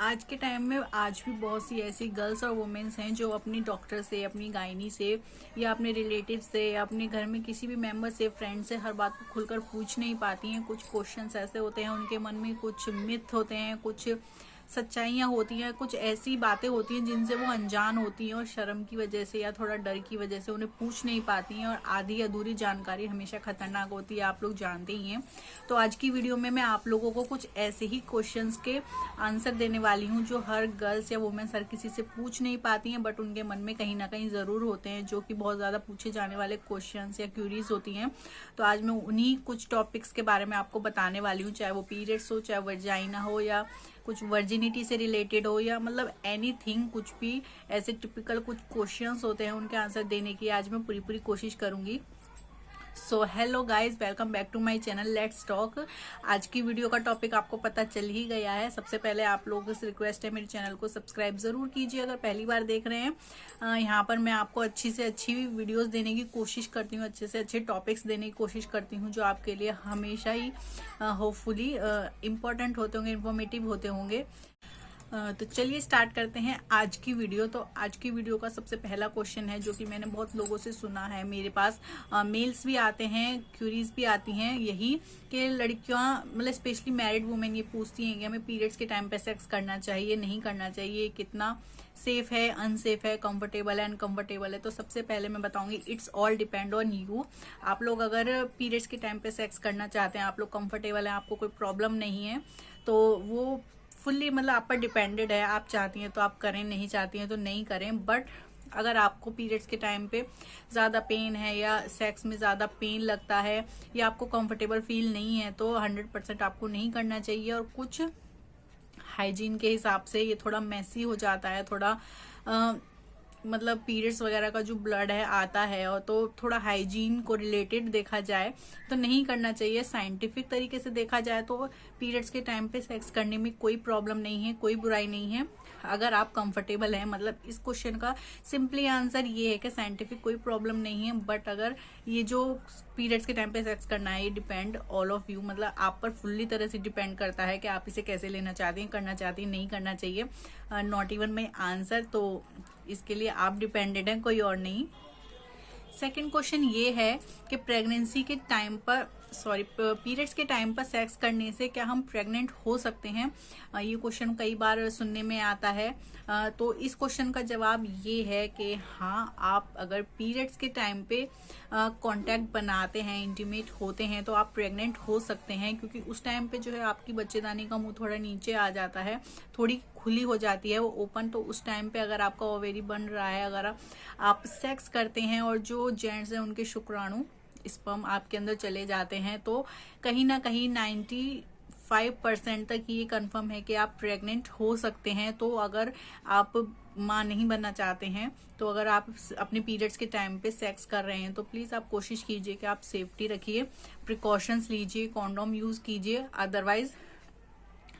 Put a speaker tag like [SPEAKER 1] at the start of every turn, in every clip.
[SPEAKER 1] आज के टाइम में आज भी बहुत सी ऐसी गर्ल्स और वुमेन्स हैं जो अपनी डॉक्टर से, अपनी गायनी से या अपने रिलेटिव से या अपने घर में किसी भी मेंबर से, फ्रेंड से हर बात को खुलकर पूछ नहीं पाती हैं। कुछ क्वेश्चंस ऐसे होते हैं उनके मन में, कुछ मिथ होते हैं, कुछ सच्चाइयाँ होती हैं, कुछ ऐसी बातें होती हैं जिनसे वो अनजान होती हैं और शर्म की वजह से या थोड़ा डर की वजह से उन्हें पूछ नहीं पाती हैं। और आधी अधूरी जानकारी हमेशा खतरनाक होती है, आप लोग जानते ही हैं। तो आज की वीडियो में मैं आप लोगों को कुछ ऐसे ही क्वेश्चंस के आंसर देने वाली हूँ जो हर गर्ल्स या वुमेन्स हर किसी से पूछ नहीं पाती हैं, बट उनके मन में कहीं ना कहीं ज़रूर होते हैं, जो कि बहुत ज़्यादा पूछे जाने वाले क्वेश्चंस या क्यूरीज होती हैं। तो आज मैं उन्हीं कुछ टॉपिक्स के बारे में आपको बताने वाली हूँ, चाहे वो पीरियड्स हो, चाहे वर्जाइना हो, या कुछ वर्जिनिटी से रिलेटेड हो, या मतलब एनीथिंग, कुछ भी ऐसे टिपिकल कुछ क्वेश्चंस होते हैं उनके आंसर देने की आज मैं पूरी कोशिश करूंगी। So hello guys, welcome back to my channel let's talk. आज की वीडियो का टॉपिक आपको पता चल ही गया है। सबसे पहले आप लोगों से रिक्वेस्ट है, मेरे चैनल को सब्सक्राइब जरूर कीजिए अगर पहली बार देख रहे हैं। यहाँ पर मैं आपको अच्छी से अच्छी वीडियोस देने की कोशिश करती हूँ, अच्छे से अच्छे टॉपिक्स देने की कोशिश करती हूँ जो आपके लिए हमेशा ही होपफुली इम्पोर्टेंट होते होंगे, इन्फॉर्मेटिव होते होंगे। तो चलिए स्टार्ट करते हैं आज की वीडियो। तो आज की वीडियो का सबसे पहला क्वेश्चन है जो कि मैंने बहुत लोगों से सुना है, मेरे पास मेल्स भी आते हैं, क्यूरीज भी आती हैं, यही कि लड़कियां मतलब स्पेशली मैरिड वुमेन ये पूछती हैं कि हमें पीरियड्स के टाइम पे सेक्स करना चाहिए, नहीं करना चाहिए, कितना सेफ है, अनसेफ है, कंफर्टेबल है, अनकंफर्टेबल है। तो सबसे पहले मैं बताऊंगी it's all depend on you. आप लोग अगर पीरियड्स के टाइम पे सेक्स करना चाहते हैं, आप लोग कंफर्टेबल हैं, आपको कोई प्रॉब्लम नहीं है, तो वो फुल्ली मतलब आप पर डिपेंडेड है। आप चाहती हैं तो आप करें, नहीं चाहती हैं तो नहीं करें। बट अगर आपको पीरियड्स के टाइम पे ज़्यादा पेन है या सेक्स में ज़्यादा पेन लगता है या आपको कंफर्टेबल फील नहीं है तो 100% आपको नहीं करना चाहिए। और कुछ हाइजीन के हिसाब से ये थोड़ा मैसी हो जाता है, थोड़ा मतलब पीरियड्स वगैरह का जो ब्लड है आता है, और तो थोड़ा हाइजीन को रिलेटेड देखा जाए तो नहीं करना चाहिए। साइंटिफिक तरीके से देखा जाए तो पीरियड्स के टाइम पे सेक्स करने में कोई प्रॉब्लम नहीं है, कोई बुराई नहीं है अगर आप कंफर्टेबल हैं। मतलब इस क्वेश्चन का सिंपली आंसर ये है कि साइंटिफिक कोई प्रॉब्लम नहीं है। बट अगर ये जो पीरियड्स के टाइम पे सेक्स करना है, ये डिपेंड ऑल ऑफ यू, मतलब आप पर फुल्ली तरह से डिपेंड करता है कि आप इसे कैसे लेना चाहती हैं, करना चाहती हैं, नहीं करना चाहिए। Not even my answer. तो इसके लिए आप डिपेंडेंट हैं, कोई और नहीं। सेकंड क्वेश्चन ये है कि प्रेगनेंसी के टाइम पर पीरियड्स के टाइम पर सेक्स करने से क्या हम प्रेग्नेंट हो सकते हैं? ये क्वेश्चन कई बार सुनने में आता है। तो इस क्वेश्चन का जवाब ये है कि हाँ, आप अगर पीरियड्स के टाइम पे कांटेक्ट बनाते हैं, इंटीमेट होते हैं, तो आप प्रेग्नेंट हो सकते हैं, क्योंकि उस टाइम पे जो है आपकी बच्चेदानी का मुंह थोड़ा नीचे आ जाता है, थोड़ी खुली हो जाती है वो ओपन। तो उस टाइम पे अगर आपका ओवेरी बन रहा है, अगर आप सेक्स करते हैं और जो जेंट्स हैं उनके शुक्राणु स्पर्म आपके अंदर चले जाते हैं, तो कहीं ना कहीं 95% तक ये कंफर्म है कि आप प्रेग्नेंट हो सकते हैं। तो अगर आप माँ नहीं बनना चाहते हैं, तो अगर आप अपने पीरियड्स के टाइम पे सेक्स कर रहे हैं, तो प्लीज़ आप कोशिश कीजिए कि आप सेफ्टी रखिए, प्रिकॉशंस लीजिए, कॉन्डोम यूज़ कीजिए। अदरवाइज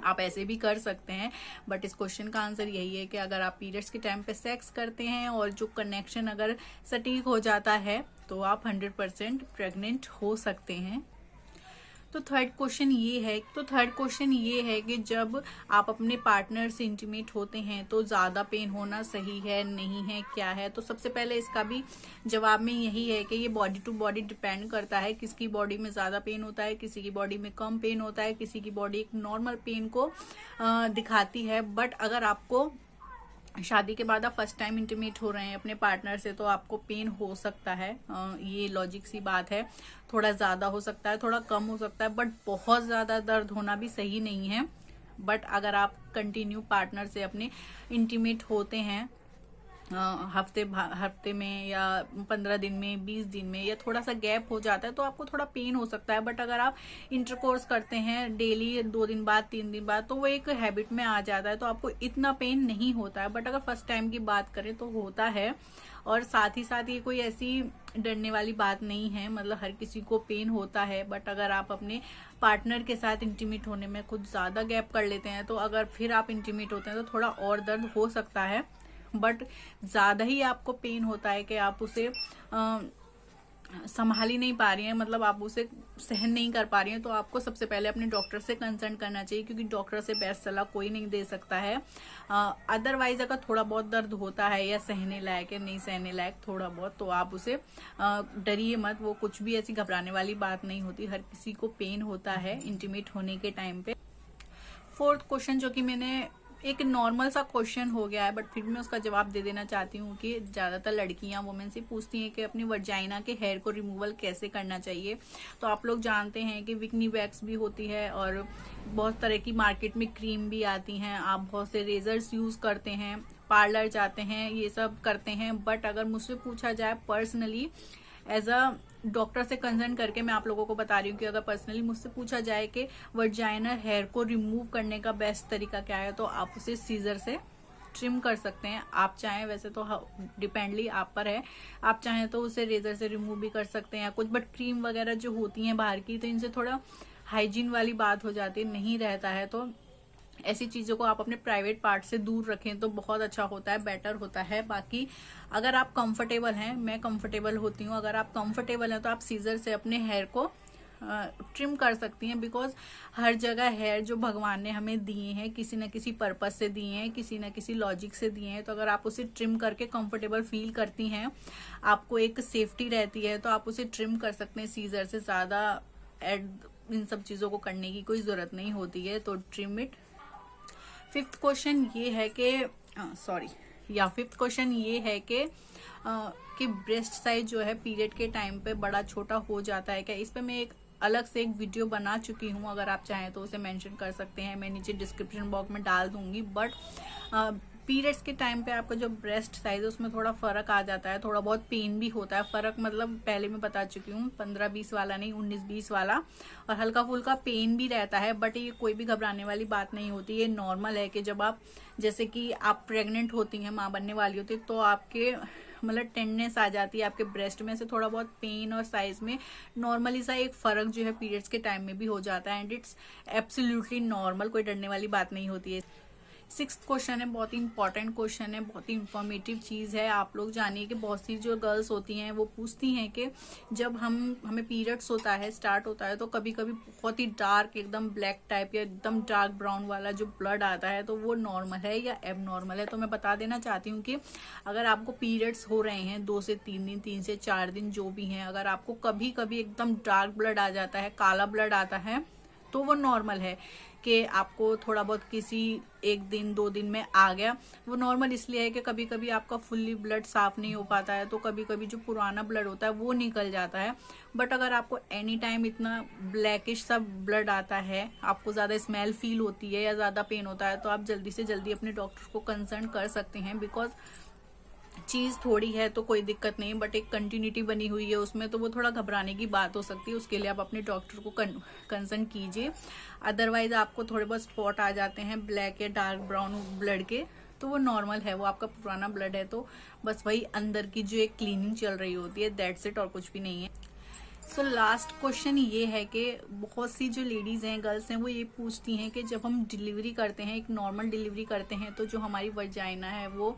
[SPEAKER 1] आप ऐसे भी कर सकते हैं। बट इस क्वेश्चन का आंसर यही है कि अगर आप पीरियड्स के टाइम पे सेक्स करते हैं और जो कनेक्शन अगर सटीक हो जाता है तो आप 100% प्रेग्नेंट हो सकते हैं। तो थर्ड क्वेश्चन ये है कि जब आप अपने पार्टनर से इंटीमेट होते हैं तो ज़्यादा पेन होना सही है, नहीं है, क्या है? तो सबसे पहले इसका भी जवाब में यही है कि ये बॉडी टू बॉडी डिपेंड करता है। किसी की बॉडी में ज़्यादा पेन होता है, किसी की बॉडी में कम पेन होता है, किसी की बॉडी एक नॉर्मल पेन को दिखाती है। बट अगर आपको शादी के बाद आप फर्स्ट टाइम इंटीमेट हो रहे हैं अपने पार्टनर से, तो आपको पेन हो सकता है, ये लॉजिक सी बात है। थोड़ा ज़्यादा हो सकता है, थोड़ा कम हो सकता है, बट बहुत ज़्यादा दर्द होना भी सही नहीं है। बट अगर आप कंटिन्यू पार्टनर से अपने इंटीमेट होते हैं हफ्ते में या 15 दिन में, 20 दिन में, या थोड़ा सा गैप हो जाता है, तो आपको थोड़ा पेन हो सकता है। बट अगर आप इंटरकोर्स करते हैं डेली 2 दिन बाद, 3 दिन बाद, तो वो एक हैबिट में आ जाता है, तो आपको इतना पेन नहीं होता है। बट अगर फर्स्ट टाइम की बात करें तो होता है। और साथ ही साथ ये कोई ऐसी डरने वाली बात नहीं है, मतलब हर किसी को पेन होता है। बट अगर आप अपने पार्टनर के साथ इंटीमेट होने में कुछ ज़्यादा गैप कर लेते हैं, तो अगर फिर आप इंटीमेट होते हैं तो थोड़ा और दर्द हो सकता है। बट ज़्यादा ही आपको पेन होता है कि आप उसे संभाल ही नहीं पा रही हैं, मतलब आप उसे सहन नहीं कर पा रही हैं, तो आपको सबसे पहले अपने डॉक्टर से कंसल्ट करना चाहिए, क्योंकि डॉक्टर से बेस्ट सलाह कोई नहीं दे सकता है। अदरवाइज अगर थोड़ा बहुत दर्द होता है या सहने लायक है, नहीं सहने लायक थोड़ा बहुत, तो आप उसे डरिए मत, वो कुछ भी ऐसी घबराने वाली बात नहीं होती। हर किसी को पेन होता है इंटीमेट होने के टाइम पे। फोर्थ क्वेश्चन, जो कि मैंने एक नॉर्मल सा क्वेश्चन हो गया है, बट फिर मैं उसका जवाब दे देना चाहती हूँ कि ज़्यादातर लड़कियां वुमेन से पूछती हैं कि अपनी वर्जाइना के हेयर को रिमूवल कैसे करना चाहिए। तो आप लोग जानते हैं कि विकनी वैक्स भी होती है और बहुत तरह की मार्केट में क्रीम भी आती हैं, आप बहुत से रेजर्स यूज़ करते हैं, पार्लर जाते हैं, ये सब करते हैं। बट अगर मुझसे पूछा जाए पर्सनली, एज अ डॉक्टर से कंसल्ट करके मैं आप लोगों को बता रही हूँ कि अगर पर्सनली मुझसे पूछा जाए कि वर्जाइनल हेयर को रिमूव करने का बेस्ट तरीका क्या है, तो आप उसे सीजर से ट्रिम कर सकते हैं। आप चाहें, वैसे तो डिपेंडली आप पर है, आप चाहें तो उसे रेजर से रिमूव भी कर सकते हैं कुछ। बट क्रीम वगैरह जो होती हैं बाहर की, तो इनसे थोड़ा हाइजीन वाली बात हो जाती है, नहीं रहता है। तो ऐसी चीज़ों को आप अपने प्राइवेट पार्ट से दूर रखें तो बहुत अच्छा होता है, बेटर होता है। बाकी अगर आप कंफर्टेबल हैं, मैं कंफर्टेबल होती हूँ, अगर आप कंफर्टेबल हैं तो आप सीजर से अपने हेयर को ट्रिम कर सकती हैं। बिकॉज हर जगह हेयर जो भगवान ने हमें दिए हैं, किसी न किसी पर्पस से दिए हैं, किसी न किसी लॉजिक से दिए हैं। तो अगर आप उसे ट्रिम करके कंफर्टेबल फील करती हैं, आपको एक सेफ्टी रहती है, तो आप उसे ट्रिम कर सकते हैं सीजर से। ज़्यादा इन सब चीज़ों को करने की कोई ज़रूरत नहीं होती है, तो ट्रिम इट। फिफ्थ क्वेश्चन ये है कि ब्रेस्ट साइज जो है पीरियड के टाइम पे बड़ा छोटा हो जाता है क्या? इस पे मैं एक अलग से एक वीडियो बना चुकी हूँ, अगर आप चाहें तो उसे मेंशन कर सकते हैं, मैं नीचे डिस्क्रिप्शन बॉक्स में डाल दूंगी। बट पीरियड्स के टाइम पे आपका जो ब्रेस्ट साइज है उसमें थोड़ा फर्क आ जाता है, थोड़ा बहुत पेन भी होता है। फर्क मतलब पहले मैं बता चुकी हूँ, 15-20 वाला नहीं, 19-20 वाला, और हल्का फुल्का पेन भी रहता है। बट ये कोई भी घबराने वाली बात नहीं होती, ये नॉर्मल है। कि जब आप, जैसे कि आप प्रेग्नेंट होती हैं, माँ बनने वाली होती है, तो आपके मतलब टेंडनेस आ जाती है आपके ब्रेस्ट में, से थोड़ा बहुत पेन और साइज में नॉर्मली सा एक फर्क जो है पीरियड्स के टाइम में भी हो जाता है, एंड इट्स एब्सोल्युटली नॉर्मल, कोई डरने वाली बात नहीं होती है। सिक्स्थ क्वेश्चन है, बहुत ही इंपॉर्टेंट क्वेश्चन है, बहुत ही इंफॉर्मेटिव चीज़ है। आप लोग जानिए कि बहुत सी जो गर्ल्स होती हैं वो पूछती हैं कि जब हमें पीरियड्स होता है, स्टार्ट होता है, तो कभी कभी बहुत ही डार्क, एकदम ब्लैक टाइप या एकदम डार्क ब्राउन वाला जो ब्लड आता है, तो वो नॉर्मल है या एब नॉर्मल है? तो मैं बता देना चाहती हूँ कि अगर आपको पीरियड्स हो रहे हैं 2 से 3 दिन, 3 से 4 दिन, जो भी हैं, अगर आपको कभी कभी एकदम डार्क ब्लड आ जाता है, काला ब्लड आता है, तो वो नॉर्मल है। कि आपको थोड़ा बहुत किसी 1 दिन 2 दिन में आ गया, वो नॉर्मल इसलिए है कि कभी कभी आपका फुल्ली ब्लड साफ नहीं हो पाता है, तो कभी कभी जो पुराना ब्लड होता है वो निकल जाता है। बट अगर आपको एनी टाइम इतना ब्लैकिश सा ब्लड आता है, आपको ज़्यादा स्मेल फील होती है या ज़्यादा पेन होता है, तो आप जल्दी से जल्दी अपने डॉक्टर को कंसल्ट कर सकते हैं। बिकॉज चीज़ थोड़ी है तो कोई दिक्कत नहीं, बट एक कंटिन्यूटी बनी हुई है उसमें, तो वो थोड़ा घबराने की बात हो सकती है। उसके लिए आप अपने डॉक्टर को कंसल्ट कीजिए। अदरवाइज आपको थोड़े बहुत स्पॉट आ जाते हैं ब्लैक या डार्क ब्राउन ब्लड के, तो वो नॉर्मल है, वो आपका पुराना ब्लड है, तो बस वही अंदर की जो एक क्लीनिंग चल रही होती है, दैट्स इट, और कुछ भी नहीं है। सो लास्ट क्वेश्चन ये है कि बहुत सी जो लेडीज़ हैं, गर्ल्स हैं, वो ये पूछती हैं कि जब हम डिलीवरी करते हैं, एक नॉर्मल डिलीवरी करते हैं, तो जो हमारी वर्जाइना है, वो,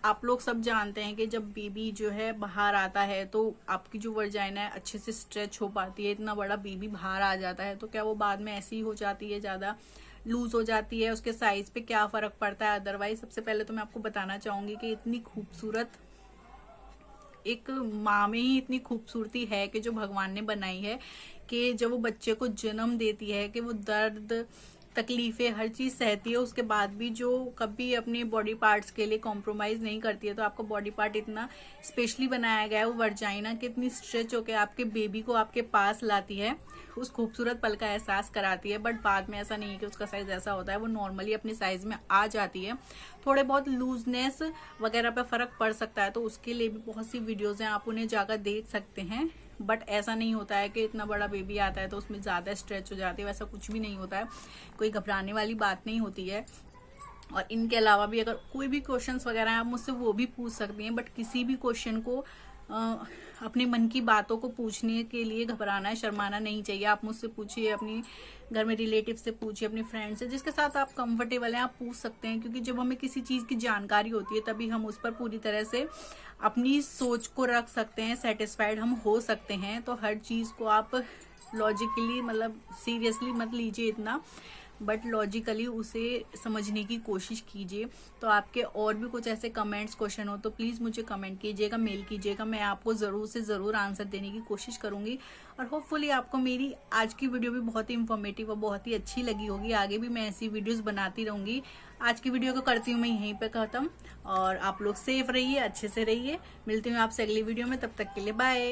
[SPEAKER 1] आप लोग सब जानते हैं कि जब बेबी जो है बाहर आता है, तो आपकी जो वर्जाइना है अच्छे से स्ट्रेच हो पाती है, इतना बड़ा बेबी बाहर आ जाता है, तो क्या वो बाद में ऐसी ही हो जाती है, ज़्यादा लूज हो जाती है? उसके साइज पे क्या फ़र्क पड़ता है? अदरवाइज सबसे पहले तो मैं आपको बताना चाहूँगी कि इतनी खूबसूरत एक माँ में ही इतनी खूबसूरती है कि जो भगवान ने बनाई है, कि जब वो बच्चे को जन्म देती है, कि वो दर्द, तकलीफें, हर चीज़ सहती है, उसके बाद भी जो कभी अपने बॉडी पार्ट्स के लिए कॉम्प्रोमाइज़ नहीं करती है। तो आपका बॉडी पार्ट इतना स्पेशली बनाया गया है, वो वर्जाइना कितनी स्ट्रेच होकर आपके बेबी को आपके पास लाती है, उस खूबसूरत पल का एहसास कराती है। बट बाद में ऐसा नहीं है कि उसका साइज़ ऐसा होता है, वो नॉर्मली अपने साइज़ में आ जाती है। थोड़े बहुत लूजनेस वगैरह पे फ़र्क पड़ सकता है, तो उसके लिए भी बहुत सी वीडियोज़ हैं, आप उन्हें जाकर देख सकते हैं। बट ऐसा नहीं होता है कि इतना बड़ा बेबी आता है तो उसमें ज़्यादा स्ट्रेच हो जाती है, वैसा कुछ भी नहीं होता है, कोई घबराने वाली बात नहीं होती है। और इनके अलावा भी अगर कोई भी क्वेश्चंस वगैरह हैं, आप मुझसे वो भी पूछ सकती हैं। बट किसी भी क्वेश्चन को अपने मन की बातों को पूछने के लिए घबराना शर्माना नहीं चाहिए। आप मुझसे पूछिए, अपनी घर में रिलेटिव से पूछिए, अपने फ्रेंड से, जिसके साथ आप कंफर्टेबल हैं आप पूछ सकते हैं। क्योंकि जब हमें किसी चीज़ की जानकारी होती है तभी हम उस पर पूरी तरह से अपनी सोच को रख सकते हैं, सेटिस्फाइड हम हो सकते हैं। तो हर चीज़ को आप लॉजिकली मतलब सीरियसली मत लीजिए इतना, बट लॉजिकली उसे समझने की कोशिश कीजिए। तो आपके और भी कुछ ऐसे कमेंट्स क्वेश्चन हो तो प्लीज़ मुझे कमेंट कीजिएगा, मेल कीजिएगा, मैं आपको ज़रूर से ज़रूर आंसर देने की कोशिश करूँगी। और होपफुली आपको मेरी आज की वीडियो भी बहुत ही इंफॉर्मेटिव और बहुत ही अच्छी लगी होगी। आगे भी मैं ऐसी वीडियोस बनाती रहूँगी। आज की वीडियो को करती हूँ मैं यहीं पर ख़त्म, और आप लोग सेफ रहिए, अच्छे से रहिए। मिलती हूँ आपसे अगली वीडियो में, तब तक के लिए बाय।